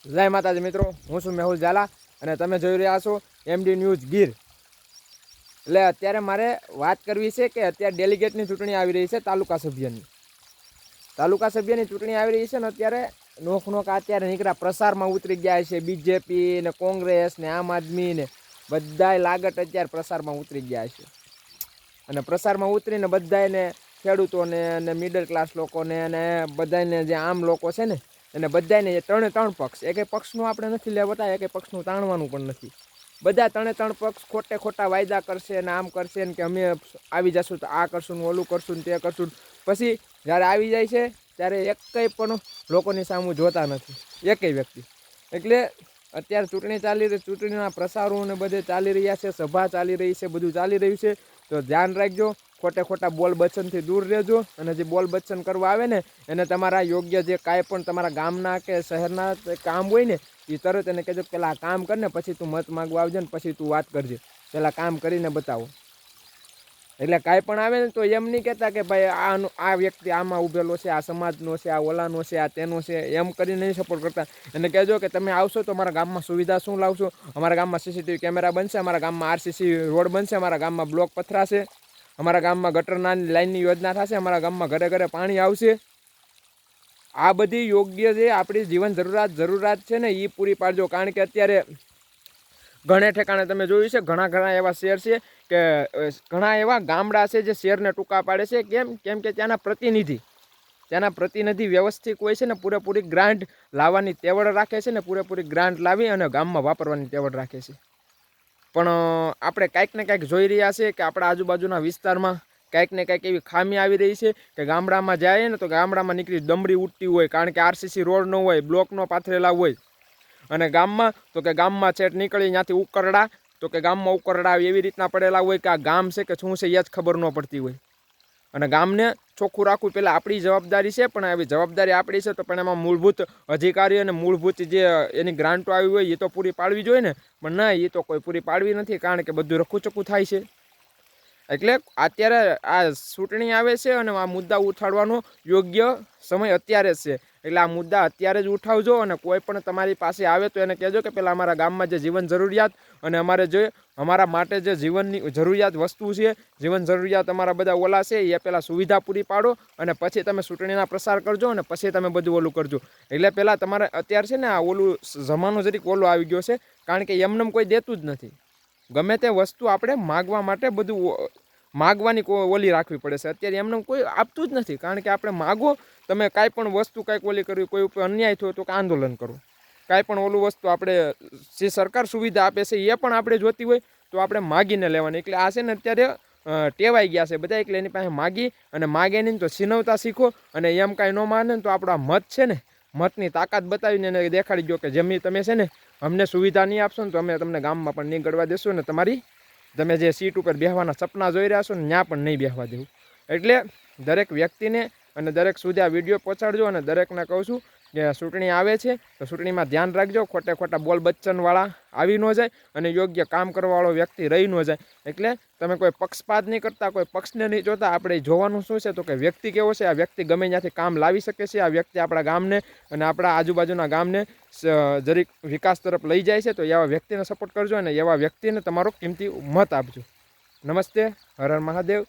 જય માતાજી મિત્રો, હું છું મેહુલ ઝાલા અને તમે જોઈ રહ્યા છો એમડી ન્યૂઝ ગીર। એટલે અત્યારે મારે વાત કરવી છે કે અત્યારે ડેલિગેટની ચૂંટણી આવી રહી છે, તાલુકા સભ્યની ચૂંટણી આવી રહી છે ને અત્યારે નોખ અત્યારે નીકળ્યા પ્રસારમાં ઉતરી ગયા છે। બીજેપી ને કોંગ્રેસ ને આમ આદમી ને બધાય લાગત અત્યારે પ્રસારમાં ઉતરી ગયા છે અને પ્રસારમાં ઉતરીને બધાને ખેડૂતોને અને મિડલ ક્લાસ લોકોને અને બધાને જે આમ લોકો છે ને અને બધાને ત્રણ પક્ષ, એક પક્ષનું આપણે નથી લેવતા, એક પક્ષનું તાણવાનું પણ નથી। બધા ત્રણ પક્ષ ખોટા વાયદા કરશે ને આમ કરશે ને કે અમે આવી જશું તો આ કરશું ને ઓલું કરશું ને તે કરશું, પછી જ્યારે આવી જાય છે ત્યારે એકય પણ લોકોની સામું જોતા નથી, એકય વ્યક્તિ। એટલે અત્યારે ચૂંટણીના પ્રસારો ને બધે ચાલી રહ્યા છે, સભા ચાલી રહી છે, બધું ચાલી રહ્યું છે। તો ધ્યાન રાખજો, ખોટા બોલ બચ્ચનથી દૂર રહેજો અને જે બોલ બચ્ચન કરવા આવે ને એને તમારા યોગ્ય જે કાંઈ પણ તમારા ગામના કે શહેરના કામ હોય ને એ તરત એને કહેજો પહેલાં કામ કરીને પછી તું મત માગવા આવજે ને પછી તું વાત કરજે, પહેલાં કામ કરીને બતાવો। એટલે કાંઈ પણ આવે ને તો એમ નહીં કહેતા કે ભાઈ આ વ્યક્તિ આમાં ઊભેલો છે, આ સમાજનો છે, આ ઓલાનો છે, આ તેનો છે, એમ કરીને નહીં સપોર્ટ કરતા। એને કહેજો કે તમે આવશો તો અમારા ગામમાં સુવિધા શું લાવશો, અમારા ગામમાં સીસીટીવી કેમેરા બનશે, અમારા ગામમાં આરસીસી રોડ બનશે, અમારા ગામમાં બ્લોક પથરાશે, અમારા ગામમાં ગટરના લાઇનની યોજના થશે, અમારા ગામમાં ઘરે પાણી આવશે। આ બધી યોગ્ય જે આપણી જીવન જરૂરિયાત છે ને એ પૂરી પાડજો। કારણ કે અત્યારે ઘણે ઠેકાણે તમે જોયું છે, ઘણા એવા શહેર છે કે ઘણા એવા ગામડા છે જે શહેરને ટૂંકા પાડે છે। કેમ કે ત્યાંના પ્રતિનિધિ વ્યવસ્થિત હોય છે ને, પૂરેપૂરી ગ્રાન્ટ લાવવાની તેવડ રાખે છે ને, પૂરેપૂરી ગ્રાન્ટ લાવી અને ગામમાં વાપરવાની તેવડ રાખે છે। પણ આપણે કાંઈક ને કાંઈક જોઈ રહ્યા છે કે આપણા આજુબાજુના વિસ્તારમાં કાંઈક ને કાંઈક એવી ખામી આવી રહી છે કે ગામડામાં જાય ને તો ગામડામાં નીકળી દમડી ઉઠતી હોય, કારણ કે આરસીસી રોડ ન હોય, બ્લોક ન પાથરેલા હોય, અને ગામમાં તો કે ગામમાં છેટ નીકળી ત્યાંથી ઉકરડા તો કે ગામમાં ઉકરડા એવી રીતના પડેલા હોય કે આ ગામ છે કે શું છે એ જ ખબર ન પડતી હોય। અને ગામને ચોખ્ખું રાખવું પહેલાં આપણી જવાબદારી છે, પણ આવી જવાબદારી આપણી છે તો પણ એમાં મૂળભૂત અધિકારી અને મૂળભૂત જે એની ગ્રાન્ટો આવી હોય એ તો પૂરી પાડવી જોઈએ ને, પણ ના, એ તો કોઈ પૂરી પાડવી નથી, કારણ કે બધું રખુચક્કું થાય છે। એટલે અત્યારે આ ચૂંટણી આવે છે અને આ મુદ્દા ઉઠાડવાનો યોગ્ય સમય અત્યારે જ છે। એટલે આ મુદ્દા અત્યારે જ ઉઠાવજો અને કોઈ પણ તમારી પાસે આવે તો એને કહેજો કે પહેલાં અમારા ગામમાં જે જીવન જરૂરિયાત અને અમારા માટે જે જીવનની જરૂરિયાત વસ્તુ છે, જીવન જરૂરિયાત અમારા બધા ઓલા છે એ પહેલાં સુવિધા પૂરી પાડો અને પછી તમે ચૂંટણીના પ્રસાર કરજો અને પછી તમે બધું ઓલું કરજો। એટલે પહેલાં તમારે અત્યારે છે ને આ ઓલું જમાનો જરીક ઓલો આવી ગયો છે, કારણ કે એમને કોઈ દેતું જ નથી। ગમે તે વસ્તુ આપણે માગવા માટે બધું માગવાની ઓલી રાખવી પડે છે। અત્યારે એમને કોઈ આપતું જ નથી, કારણ કે આપણે માગો, તમે કાંઈ પણ વસ્તુ કાંઈક ઓલી કરવી, કોઈ ઉપર અન્યાય થયો તો આંદોલન કરો, કાંઈ પણ ઓલું વસ્તુ આપણે જે સરકાર સુવિધા આપે છે એ પણ આપણે જોતી હોય તો આપણે માગીને લેવાની। એટલે આ છે ને અત્યારે ટેવાઈ ગયા છે બધા, એટલે એની પાસે માગે નહીં તો છીનવતા શીખો, અને એમ કાંઈ ન માને ને તો આપણો મત છે ને, મતની તાકાત બતાવીને એને દેખાડી દો કે જેમની તમે છે ને અમને સુવિધા નહીં આપશો ને તો અમે તમને ગામમાં પણ નહીં ગળવા દેશો ને તમે જે સીટ ઉપર બેસવાના સપના જોઈ રહ્યા છો ને ત્યાં પણ નહીં બેસવા દેવું। એટલે દરેક વ્યક્તિને અને દરેક સુધી આ વિડીયો પહોંચાડજો અને દરેકને કહું છું કે ચૂંટણી આવે છે તો ચૂંટણીમાં ધ્યાન રાખજો, ખોટા બોલ બચ્ચનવાળા આવી ન જાય અને યોગ્ય કામ કરવાવાળો વ્યક્તિ રહી ન જાય। એટલે તમે કોઈ પક્ષપાત નહીં કરતા, કોઈ પક્ષને નહીં જોતા, આપણે જોવાનું શું છે તો કે વ્યક્તિ કેવો છે, આ વ્યક્તિ ગમે ત્યાંથી કામ લાવી શકે છે, આ વ્યક્તિ આપણા ગામને અને આપણા આજુબાજુના ગામને જરીક વિકાસ તરફ લઈ જાય છે, તો એવા વ્યક્તિને સપોર્ટ કરજો અને એવા વ્યક્તિને તમારો કિંમતી મત આપજો। નમસ્તે, હર હર મહાદેવ।